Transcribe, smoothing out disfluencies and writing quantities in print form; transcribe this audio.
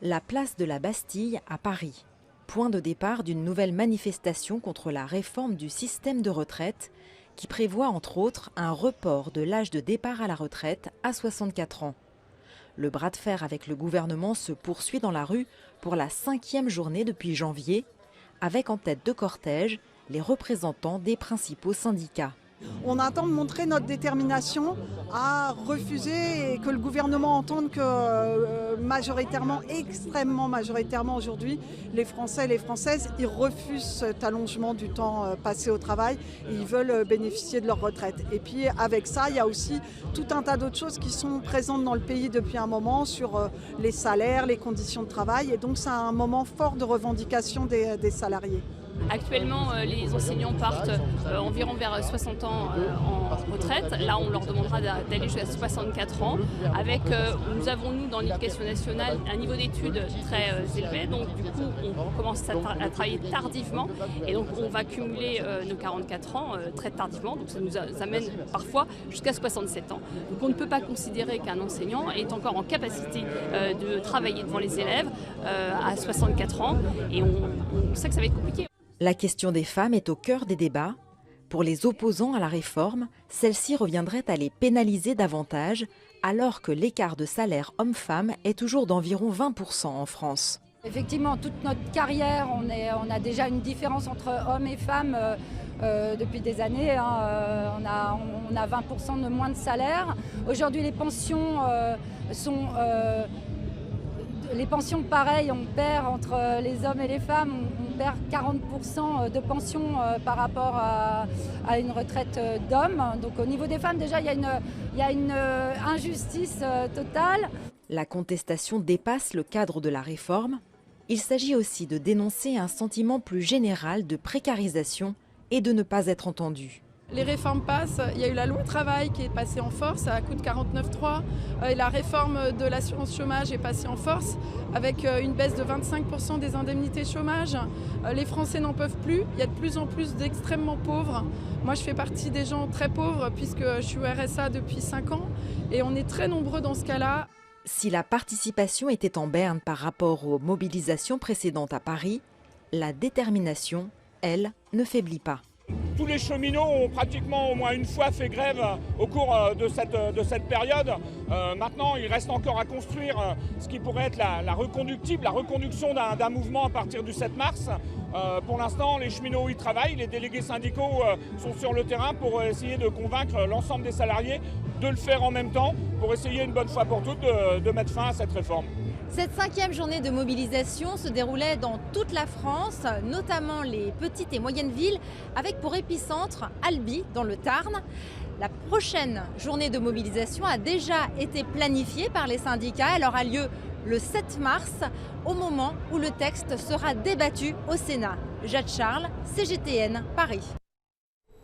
La place de la Bastille à Paris. Point de départ d'une nouvelle manifestation contre la réforme du système de retraite qui prévoit entre autres un report de l'âge de départ à la retraite à 64 ans. Le bras de fer avec le gouvernement se poursuit dans la rue pour la 5e journée depuis janvier, avec en tête de cortège les représentants des principaux syndicats. On attend de montrer notre détermination à refuser et que le gouvernement entende que majoritairement, extrêmement majoritairement aujourd'hui, les Français et les Françaises, ils refusent cet allongement du temps passé au travail et ils veulent bénéficier de leur retraite. Et puis avec ça, il y a aussi tout un tas d'autres choses qui sont présentes dans le pays depuis un moment sur les salaires, les conditions de travail. Et donc c'est un moment fort de revendication des salariés. Actuellement, les enseignants partent environ vers 60 ans en retraite. Là, on leur demandera d'aller jusqu'à 64 ans. Nous avons, nous, dans l'éducation nationale, un niveau d'études très élevé. Donc, du coup, on commence à travailler tardivement. Et donc, on va cumuler nos 44 ans très tardivement. Donc, ça nous amène parfois jusqu'à 67 ans. Donc, on ne peut pas considérer qu'un enseignant est encore en capacité de travailler devant les élèves à 64 ans. Et on sait que ça va être compliqué. La question des femmes est au cœur des débats. Pour les opposants à la réforme, celle-ci reviendrait à les pénaliser davantage, alors que l'écart de salaire homme-femme est toujours d'environ 20% en France. Effectivement, toute notre carrière, on a déjà une différence entre hommes et femmes depuis des années. On a 20% de moins de salaire. Aujourd'hui, les pensions sont... Les pensions, pareil, on perd entre les hommes et les femmes, on perd 40% de pension par rapport à une retraite d'hommes. Donc au niveau des femmes, déjà, il y a une injustice totale. La contestation dépasse le cadre de la réforme. Il s'agit aussi de dénoncer un sentiment plus général de précarisation et de ne pas être entendu. Les réformes passent, il y a eu la loi travail qui est passée en force à coup de 49.3 et la réforme de l'assurance chômage est passée en force avec une baisse de 25% des indemnités chômage. Les Français n'en peuvent plus, il y a de plus en plus d'extrêmement pauvres. Moi je fais partie des gens très pauvres puisque je suis au RSA depuis 5 ans et on est très nombreux dans ce cas-là. Si la participation était en berne par rapport aux mobilisations précédentes à Paris, la détermination, elle, ne faiblit pas. Tous les cheminots ont pratiquement au moins une fois fait grève au cours de cette période. Maintenant, il reste encore à construire ce qui pourrait être la reconduction d'un mouvement à partir du 7 mars. Pour l'instant, les cheminots y travaillent, les délégués syndicaux sont sur le terrain pour essayer de convaincre l'ensemble des salariés de le faire en même temps pour essayer une bonne fois pour toutes de mettre fin à cette réforme. Cette 5e journée de mobilisation se déroulait dans toute la France, notamment les petites et moyennes villes, avec pour épicentre Albi, dans le Tarn. La prochaine journée de mobilisation a déjà été planifiée par les syndicats. Elle aura lieu le 7 mars, au moment où le texte sera débattu au Sénat. Jade Charles, CGTN, Paris.